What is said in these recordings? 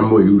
MOU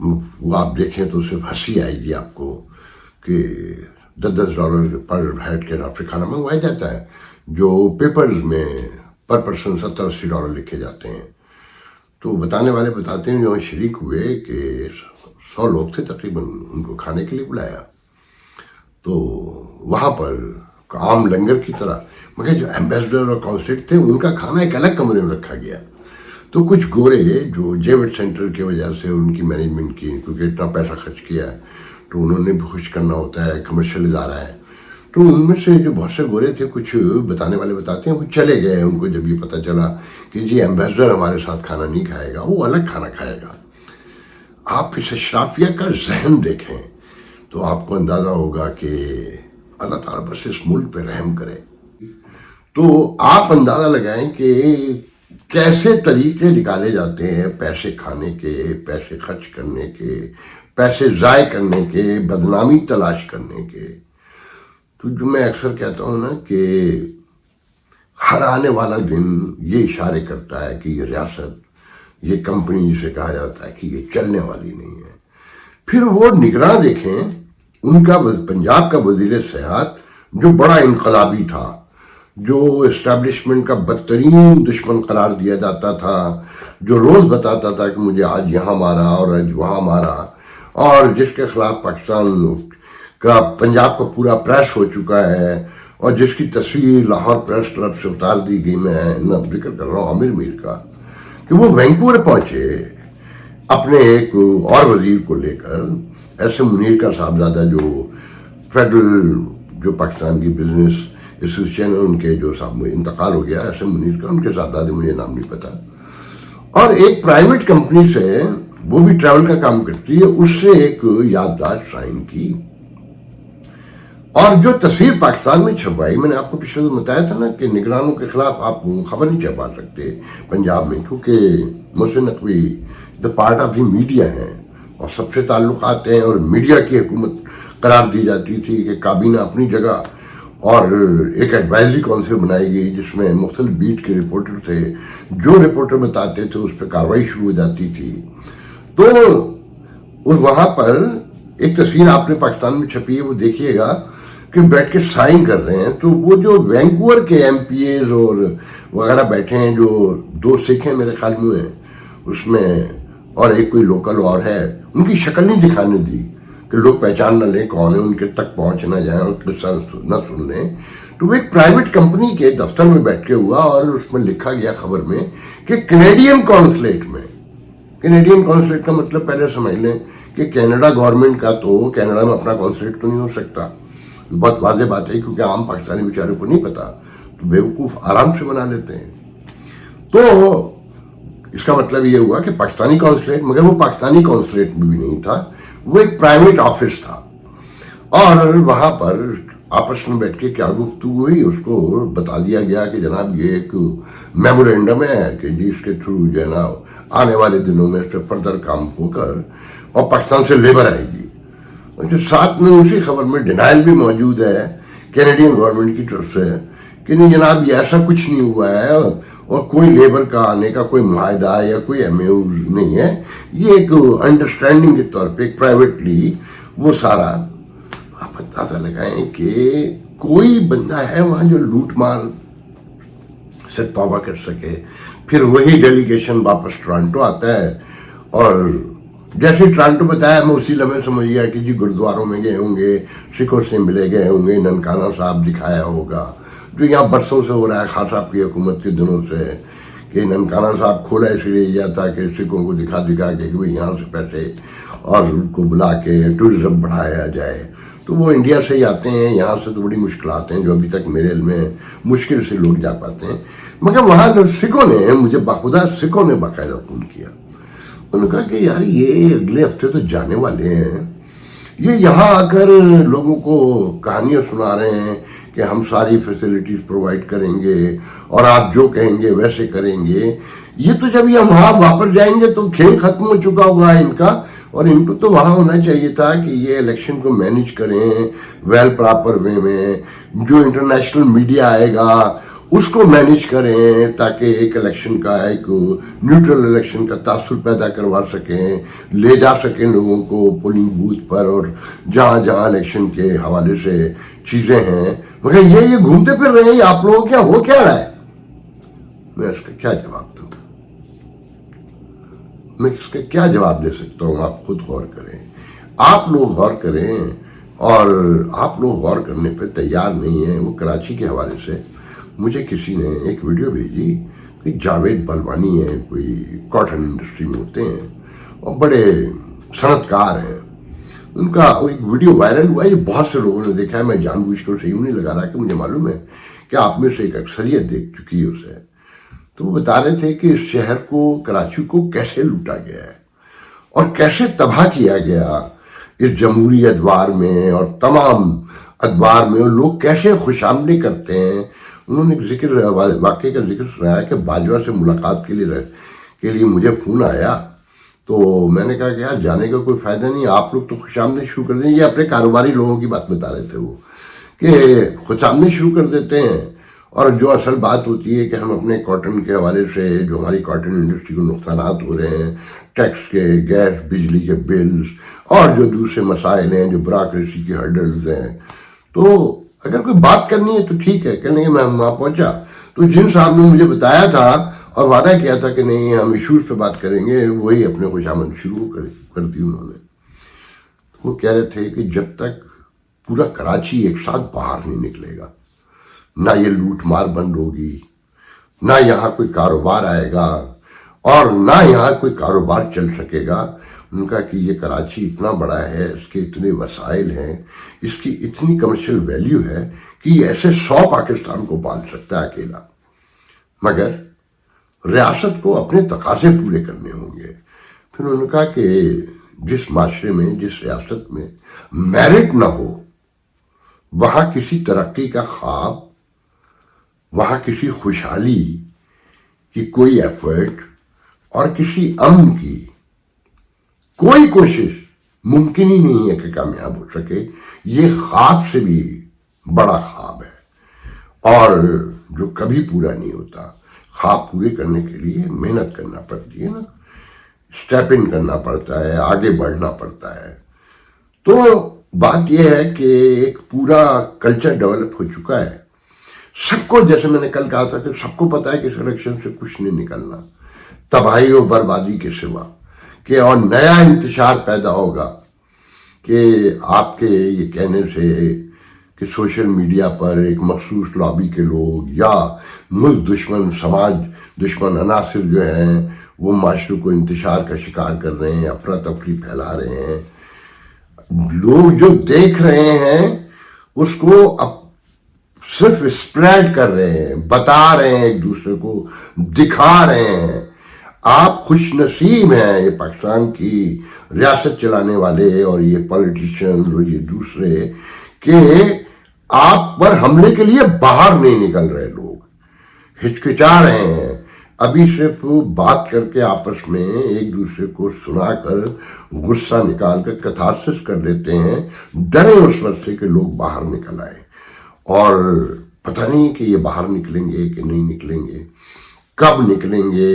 وہ آپ دیکھیں تو صرف ہنسی آئے گی آپ کو کہ $10 پر ہیڈ کے حساب سے کھانا منگوایا جاتا ہے، جو پیپرز میں پر پرسن $70-80 لکھے جاتے ہیں۔ تو بتانے والے بتاتے ہیں جو شریک ہوئے کہ 100 لوگ تھے تقریباً، ان کو کھانے کے لیے بلایا، تو وہاں پر عام لنگر کی طرح، مگر جو ایمبیسڈر اور کانسلیٹ تھے ان کا کھانا ایک الگ کمرے میں رکھا گیا۔ تو کچھ گورے جو جیوٹ سینٹر کی وجہ سے ان کی مینجمنٹ کی، کیونکہ اتنا پیسہ خرچ کیا ہے تو انہوں نے بھی خوش کرنا ہوتا ہے، کمرشل ادارہ ہے، تو ان میں سے جو بہت سے گورے تھے، کچھ بتانے والے بتاتے ہیں وہ چلے گئے، ان کو جب یہ پتہ چلا کہ جی ایمبیسڈر ہمارے ساتھ کھانا نہیں کھائے گا، وہ الگ کھانا کھائے گا۔ آپ اس اشرافیہ کا ذہن دیکھیں تو آپ کو اندازہ ہوگا کہ اللہ تعالیٰ بس اس ملک پہ رحم کرے۔ تو آپ اندازہ لگائیں کہ کیسے طریقے نکالے جاتے ہیں پیسے کھانے کے، پیسے خرچ کرنے کے، پیسے ضائع کرنے کے، بدنامی تلاش کرنے کے۔ تو جو میں اکثر کہتا ہوں نا کہ ہر آنے والا دن یہ اشارے کرتا ہے کہ یہ ریاست، یہ کمپنی جسے کہا جاتا ہے کہ یہ چلنے والی نہیں ہے۔ پھر وہ نگراں دیکھیں، ان کا پنجاب کا وزیر سیاحت جو بڑا انقلابی تھا، جو اسٹیبلشمنٹ کا بدترین دشمن قرار دیا جاتا تھا، جو روز بتاتا تھا کہ مجھے آج یہاں مارا اور آج وہاں مارا، اور جس کے خلاف پاکستان کا پنجاب کا پورا پریس ہو چکا ہے، اور جس کی تصویر لاہور پریس کلب سے اتار دی گئی۔ میں ذکر کر رہا ہوں عامر میر کا، کہ وہ وینکوور پہنچے اپنے ایک اور وزیر کو لے کر، ایسے منیر کا صاحبزادہ جو فیڈرل جو پاکستان کی بزنس ایسوسیشن ہے، ان کے جو صاحب انتقال ہو گیا ایسے منیر کا، ان کے صاحبزادے مجھے نام نہیں پتا، اور ایک پرائیویٹ کمپنی سے، وہ بھی ٹریول کا کام کرتی ہے، اس سے ایک یادداشت سائن کی، اور جو تصویر پاکستان میں چھپائی، میں نے آپ کو پچھلے دن بتایا تھا نا کہ نگرانوں کے خلاف آپ خبر نہیں چھپا سکتے پنجاب میں، کیونکہ محسن نقوی دا پارٹ آف دی میڈیا ہیں اور سب سے تعلقات ہیں، اور میڈیا کی حکومت قرار دی جاتی تھی کہ کابینہ اپنی جگہ، اور ایک ایڈوائزری کونسل بنائی گئی جس میں مختلف بیٹ کے رپورٹر تھے، جو رپورٹر بتاتے تھے اس پہ کارروائی شروع ہو جاتی تھی۔ تو وہاں پر ایک تصویر آپ نے پاکستان میں چھپی ہے، وہ دیکھیے گا کہ بیٹھ کے سائن کر رہے ہیں، تو وہ جو وینکوور کے ایم پی ایز اور وغیرہ بیٹھے ہیں، جو 2 سکھ ہیں میرے خیال میں اس میں، اور ایک کوئی لوکل اور ہے، ان کی شکل نہیں دکھانے دی کہ لوگ پہچان نہ لیں کون ہے، ان کے تک پہنچ نہ جائیں اور قصہ نہ سن لیں۔ تو وہ ایک پرائیویٹ کمپنی کے دفتر میں بیٹھ کے ہوا، اور اس میں لکھا گیا خبر میں کہ کینیڈین کونسلیٹ میں، کینیڈین کونسلیٹ کا مطلب پہلے سمجھ لیں کہ کینیڈا گورنمنٹ کا تو کینیڈا میں اپنا کونسلیٹ تو نہیں ہو سکتا، بہت واضح بات ہے، کیونکہ عام پاکستانی بیچارے کو نہیں پتا، تو بیوقوف آرام سے بنا لیتے ہیں۔ تو اس کا مطلب یہ ہوا کہ پاکستانی کونسلیٹ، مگر وہ پاکستانی کونسلیٹ میں بھی نہیں تھا، وہ ایک پرائیویٹ آفس تھا، اور وہاں پر آپس میں بیٹھ کے کیا گفتگو ہوئی، اس کو بتا دیا گیا کہ جناب یہ ایک میمورینڈم ہے کہ جی اس کے تھرو جو ہے نا آنے والے دنوں میں اس پہ فردر کام ہو کر اور پاکستان سے لیبر آئے گی۔ ساتھ میں اسی خبر میں ڈینائل بھی موجود ہے کینیڈین گورنمنٹ کی طرف سے کہ نہیں جناب یہ ایسا کچھ نہیں ہوا ہے، اور کوئی لیبر کا آنے کا کوئی معاہدہ یا کوئی ایم او نہیں ہے، یہ ایک انڈرسٹینڈنگ کے طور پہ ایک پرائیویٹلی وہ سارا۔ آپ اندازہ لگائیں کہ کوئی بندہ ہے وہاں جو لوٹ مار سے توبہ کر سکے۔ پھر وہی ڈیلیگیشن واپس ٹورانٹو آتا ہے، اور جیسے ٹورانٹو بتایا میں اسی لمحے سمجھ گیا کہ جی گردواروں میں گئے ہوں گے، سکھوں سے ملے گئے ہوں گے، ننکانہ صاحب دکھایا ہوگا، جو یہاں برسوں سے ہو رہا ہے خان صاحب کی حکومت کے دنوں سے، کہ ننکانہ صاحب کھولا اس لیے گیا تھا کہ سکھوں کو دکھا کے کہ بھئی یہاں سے پیسے اور ان کو بلا کے ٹورزم بڑھایا جائے، تو وہ انڈیا سے ہی آتے ہیں، یہاں سے تو بڑی مشکلات ہیں جو ابھی تک میرے علم میں مشکل سے لوگ جا پاتے ہیں۔ مگر وہاں سکھوں نے مجھے باخدا سکھوں نے باقاعدہ فون کیا، انہوں نے کہا کہ یار یہ اگلے ہفتے تو جانے والے ہیں، یہ یہاں آ کر لوگوں کو کہانیاں سنا رہے ہیں کہ ہم ساری فیسلٹیز پرووائڈ کریں گے اور آپ جو کہیں گے ویسے کریں گے۔ یہ تو جب یہ ہم وہاں واپس جائیں گے تو کھیل ختم ہو چکا ہوگا ان کا، اور ان کو تو وہاں ہونا چاہیے تھا کہ یہ الیکشن کو مینیج کریں ویل پراپر وے میں، جو انٹرنیشنل میڈیا آئے گا اس کو مینیج کریں تاکہ ایک الیکشن کا ایک نیوٹرل الیکشن کا تاثر پیدا کروا سکیں، لے جا سکیں لوگوں کو پولنگ بوتھ پر اور جہاں جہاں الیکشن کے حوالے سے چیزیں ہیں، مگر یہ گھومتے پھر رہے ہیں آپ لوگوں کیا ہو کیا رہا ہے؟ میں اس کا کیا جواب دوں؟ میں اس کا کیا جواب دے سکتا ہوں؟ آپ خود غور کریں، آپ لوگ غور کریں، اور آپ لوگ غور کرنے پہ تیار نہیں ہیں۔ وہ کراچی کے حوالے سے مجھے کسی نے ایک ویڈیو بھیجی کہ جاوید بلوانی ہیں، کوئی کاٹن انڈسٹری میں ہوتے ہیں اور بڑے صنعت کار ہیں، ان کا ایک ویڈیو وائرل ہوا ہے، بہت سے لوگوں نے دیکھا ہے۔ میں جان بوجھ کر اسے یوں نہیں لگا رہا کہ مجھے معلوم ہے کہ آپ میں سے ایک اکثریت دیکھ چکی ہے اسے۔ تو وہ بتا رہے تھے کہ اس شہر کو، کراچی کو کیسے لوٹا گیا ہے اور کیسے تباہ کیا گیا اس جمہوری ادوار میں اور تمام ادوار میں، اور لوگ کیسے خوش آمدید کرتے ہیں۔ انہوں نے ایک واقعے کا ذکر سنایا کہ باجوہ سے ملاقات کے لیے مجھے فون آیا، تو میں نے کہا کہ یار جانے کا کوئی فائدہ نہیں، آپ لوگ تو خوش آمدید شروع کر دیں۔ یہ اپنے کاروباری لوگوں کی بات بتا رہے تھے وہ، کہ خوش آمدید شروع کر دیتے ہیں، اور جو اصل بات ہوتی ہے کہ ہم اپنے کاٹن کے حوالے سے، جو ہماری کاٹن انڈسٹری کو نقصانات ہو رہے ہیں، ٹیکس کے، گیس بجلی کے بلز اور جو دوسرے مسائل ہیں، جو بیوروکریسی کی ہرڈلز ہیں، تو اگر کوئی بات کرنی ہے تو ٹھیک ہے، کہنے کہ میں وہاں پہنچا تو جن صاحب نے مجھے بتایا تھا اور وعدہ کیا تھا کہ نہیں ہم ایشوز پہ بات کریں گے، وہی اپنے خوش آمد شروع کر دی انہوں نے۔ وہ کہہ رہے تھے کہ جب تک پورا کراچی ایک ساتھ باہر نہیں نکلے گا، نہ یہ لوٹ مار بند ہوگی، نہ یہاں کوئی کاروبار آئے گا، اور نہ یہاں کوئی کاروبار چل سکے گا۔ ان کا کہ یہ کراچی اتنا بڑا ہے، اس کے اتنے وسائل ہیں، اس کی اتنی کمرشل ویلیو ہے کہ یہ ایسے 100 پاکستان کو پال سکتا ہے اکیلا، مگر ریاست کو اپنے تقاضے پورے کرنے ہوں گے۔ پھر انہوں نے کہا کہ جس معاشرے میں، جس ریاست میں میرٹ نہ ہو، وہاں کسی ترقی کا خواب، وہاں کسی خوشحالی کی کوئی ایفرٹ اور کسی امن کی کوئی کوشش ممکن ہی نہیں ہے کہ کامیاب ہو سکے۔ یہ خواب سے بھی بڑا خواب ہے اور جو کبھی پورا نہیں ہوتا۔ خواب پورے کرنے کے لیے محنت کرنا پڑتی ہے نا، اسٹیپ ان کرنا پڑتا ہے، آگے بڑھنا پڑتا ہے۔ تو بات یہ ہے کہ ایک پورا کلچر ڈیولپ ہو چکا ہے، سب کو، جیسے میں نے کل کہا تھا کہ سب کو پتا ہے کہ اس الیکشن سے کچھ نہیں نکلنا تباہی و بربادی کے سوا، کہ اور نیا انتشار پیدا ہوگا کہ آپ کے یہ کہنے سے کہ سوشل میڈیا پر ایک مخصوص لابی کے لوگ یا ملک دشمن، سماج دشمن عناصر جو ہیں وہ معاشرے کو انتشار کا شکار کر رہے ہیں، افراتفری پھیلا رہے ہیں۔ لوگ جو دیکھ رہے ہیں اس کو اب صرف اسپریڈ کر رہے ہیں، بتا رہے ہیں، ایک دوسرے کو دکھا رہے ہیں۔ آپ خوش نصیب ہیں، یہ پاکستان کی ریاست چلانے والے اور یہ پولیٹیشین اور یہ دوسرے، کہ آپ پر حملے کے لیے باہر نہیں نکل رہے، لوگ ہچکچا رہے ہیں۔ ابھی صرف بات کر کے آپس میں ایک دوسرے کو سنا کر غصہ نکال کر کتھارسس کر لیتے ہیں، ڈرے اس وقت سے کہ لوگ باہر نکل آئے، اور پتہ نہیں کہ یہ باہر نکلیں گے کہ نہیں نکلیں گے، کب نکلیں گے،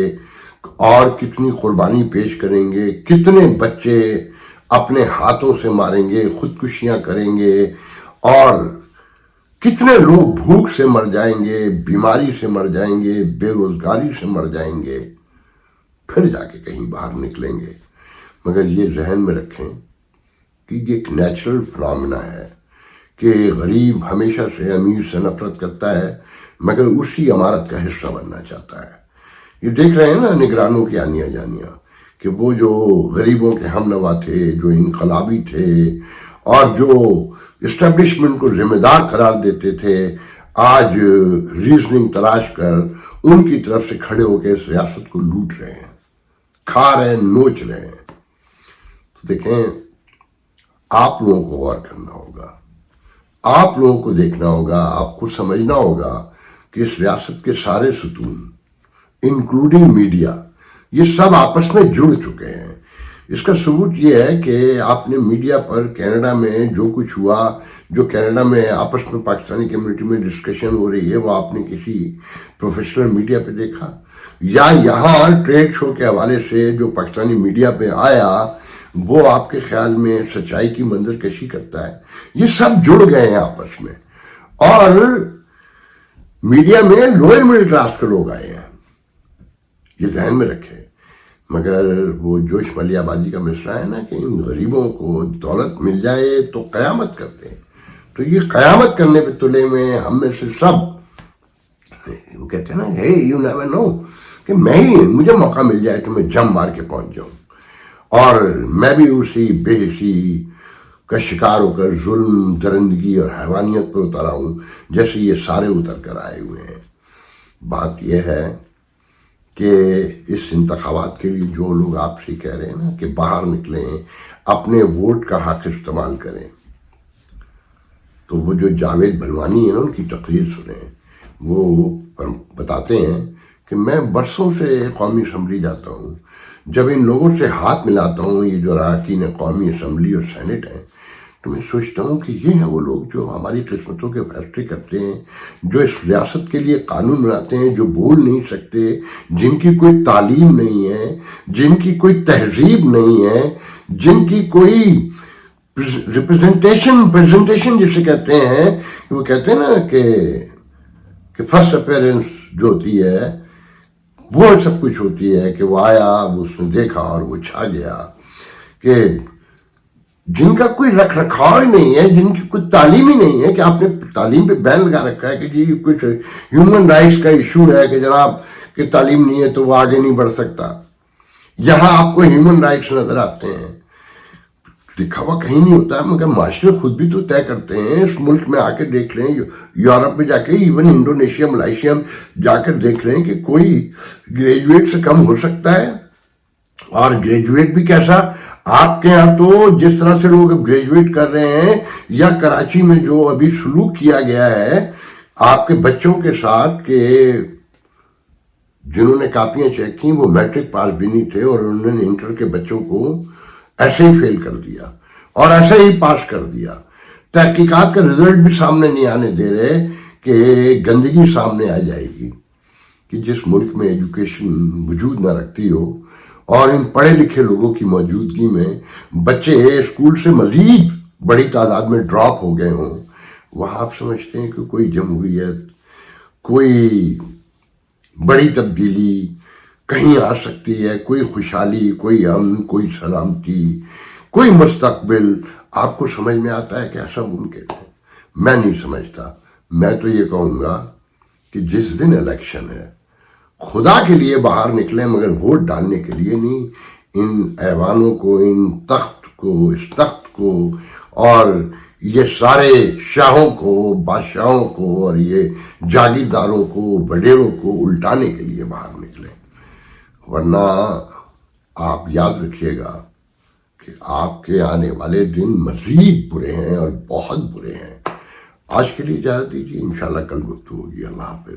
اور کتنی قربانی پیش کریں گے، کتنے بچے اپنے ہاتھوں سے ماریں گے، خودکشیاں کریں گے، اور کتنے لوگ بھوک سے مر جائیں گے، بیماری سے مر جائیں گے، بے روزگاری سے مر جائیں گے، پھر جا کے کہیں باہر نکلیں گے۔ مگر یہ ذہن میں رکھیں کہ یہ ایک نیچرل فنامنا ہے کہ غریب ہمیشہ سے امیر سے نفرت کرتا ہے، مگر اسی عمارت کا حصہ بننا چاہتا ہے۔ یہ دیکھ رہے ہیں نا نگرانوں کی آنیاں جانیاں، کہ وہ جو غریبوں کے ہم نوا تھے، جو انقلابی تھے اور جو اسٹیبلشمنٹ کو ذمہ دار قرار دیتے تھے، آج ریزننگ تراش کر ان کی طرف سے کھڑے ہو کے اس ریاست کو لوٹ رہے ہیں، کھا رہے ہیں، نوچ رہے ہیں۔ تو دیکھیں، آپ لوگوں کو غور کرنا ہوگا، آپ لوگوں کو دیکھنا ہوگا، آپ کو سمجھنا ہوگا کہ اس ریاست کے سارے ستون انکلوڈنگ میڈیا، یہ سب آپس میں جڑ چکے ہیں۔ اس کا ثبوت یہ ہے کہ آپ نے میڈیا پر کینیڈا میں جو کچھ ہوا، جو کینیڈا میں آپس میں پاکستانی کمیونٹی میں ڈسکشن ہو رہی ہے، وہ آپ نے کسی پروفیشنل میڈیا پہ دیکھا؟ یا یہاں ٹریڈ شو کے حوالے سے جو پاکستانی میڈیا پہ آیا وہ آپ کے خیال میں سچائی کی منظر کشی کرتا ہے؟ یہ سب جڑ گئے ہیں آپس میں، اور میڈیا میں لوئر مڈل کلاس کے لوگ آئے ہیں، یہ ذہن میں رکھے۔ مگر وہ جوش مالیہ بازی کا مصرع ہے نا کہ ان غریبوں کو دولت مل جائے تو قیامت کرتے ہیں، تو یہ قیامت کرنے پہ تلے میں ہم میں سے سب، وہ کہتے ہیں نا hey you never know، کہ میں ہی مجھے موقع مل جائے تو میں جم مار کے پہنچ جاؤں، اور میں بھی اسی بے حسی کا شکار ہو کر ظلم، درندگی اور حیوانیت پر اتر آؤں جیسے یہ سارے اتر کر آئے ہوئے ہیں۔ بات یہ ہے کہ اس انتخابات کے لیے جو لوگ آپ سے کہہ رہے ہیں نا کہ باہر نکلیں، اپنے ووٹ کا حق استعمال کریں، تو وہ جو جاوید بھلوانی ہے نا، ان کی تقریر سنیں، وہ بتاتے ہیں کہ میں برسوں سے قومی اسمبلی جاتا ہوں، جب ان لوگوں سے ہاتھ ملاتا ہوں، یہ جو اراکین قومی اسمبلی اور سینٹ ہیں، تو میں سوچتا ہوں کہ یہ ہیں وہ لوگ جو ہماری قسمتوں کے فیصلے کرتے ہیں، جو اس ریاست کے لیے قانون بناتے ہیں، جو بول نہیں سکتے، جن کی کوئی تعلیم نہیں ہے، جن کی کوئی تہذیب نہیں ہے، جن کی کوئی پریزنٹیشن جسے کہتے ہیں، وہ کہتے ہیں نا کہ فرسٹ اپیرنس جو ہوتی ہے وہ سب کچھ ہوتی ہے، کہ وہ آیا، اس نے دیکھا اور وہ چھا گیا، کہ جن کا کوئی رکھ رکھاؤ ہی نہیں ہے، جن کی کوئی تعلیم ہی نہیں ہے، کہ آپ نے تعلیم پہ بین لگا رکھا ہے کہ جی کچھ ہیومن رائٹس کا ایشو ہے کہ جناب کہ تعلیم نہیں ہے تو وہ آگے نہیں بڑھ سکتا۔ یہاں آپ کو ہیومن رائٹس نظر آتے ہیں، لکھا ہوا کہیں نہیں ہوتا ہے، مگر معاشرے خود بھی تو طے کرتے ہیں۔ اس ملک میں آ کے دیکھ لیں، یورپ میں جا کے، ایون انڈونیشیا، ملائیشیا میں جا کر دیکھ لیں کہ کوئی گریجویٹ سے کم ہو سکتا ہے، اور گریجویٹ بھی کیسا؟ آپ کے ہاں تو جس طرح سے لوگ اب گریجویٹ کر رہے ہیں، یا کراچی میں جو ابھی سلوک کیا گیا ہے آپ کے بچوں کے ساتھ، کہ جنہوں نے کاپیاں چیک کی وہ میٹرک پاس بھی نہیں تھے، اور انہوں نے انٹر کے بچوں کو ایسے ہی فیل کر دیا اور ایسے ہی پاس کر دیا۔ تحقیقات کا رزلٹ بھی سامنے نہیں آنے دے رہے کہ گندگی سامنے آ جائے گی، کہ جس ملک میں ایجوکیشن وجود نہ رکھتی ہو اور ان پڑھے لکھے لوگوں کی موجودگی میں بچے اسکول سے مزید بڑی تعداد میں ڈراپ ہو گئے ہوں، وہاں آپ سمجھتے ہیں کہ کوئی جمہوریت، کوئی بڑی تبدیلی کہیں آ سکتی ہے، کوئی خوشحالی، کوئی امن، کوئی سلامتی، کوئی مستقبل آپ کو سمجھ میں آتا ہے کہ ایسا ممکن ہے؟ میں نہیں سمجھتا۔ میں تو یہ کہوں گا کہ جس دن الیکشن ہے خدا کے لیے باہر نکلیں، مگر ووٹ ڈالنے کے لیے نہیں۔ ان ایوانوں کو، ان تخت کو، اس تخت کو، اور یہ سارے شاہوں کو، بادشاہوں کو، اور یہ جاگیرداروں کو، وڈیروں کو الٹانے کے لیے باہر نکلیں، ورنہ آپ یاد رکھیے گا کہ آپ کے آنے والے دن مزید برے ہیں، اور بہت برے ہیں۔ آج کے لیے اجازت دیجیے، انشاءاللہ کل گفتگو ہوگی۔ اللہ حافظ۔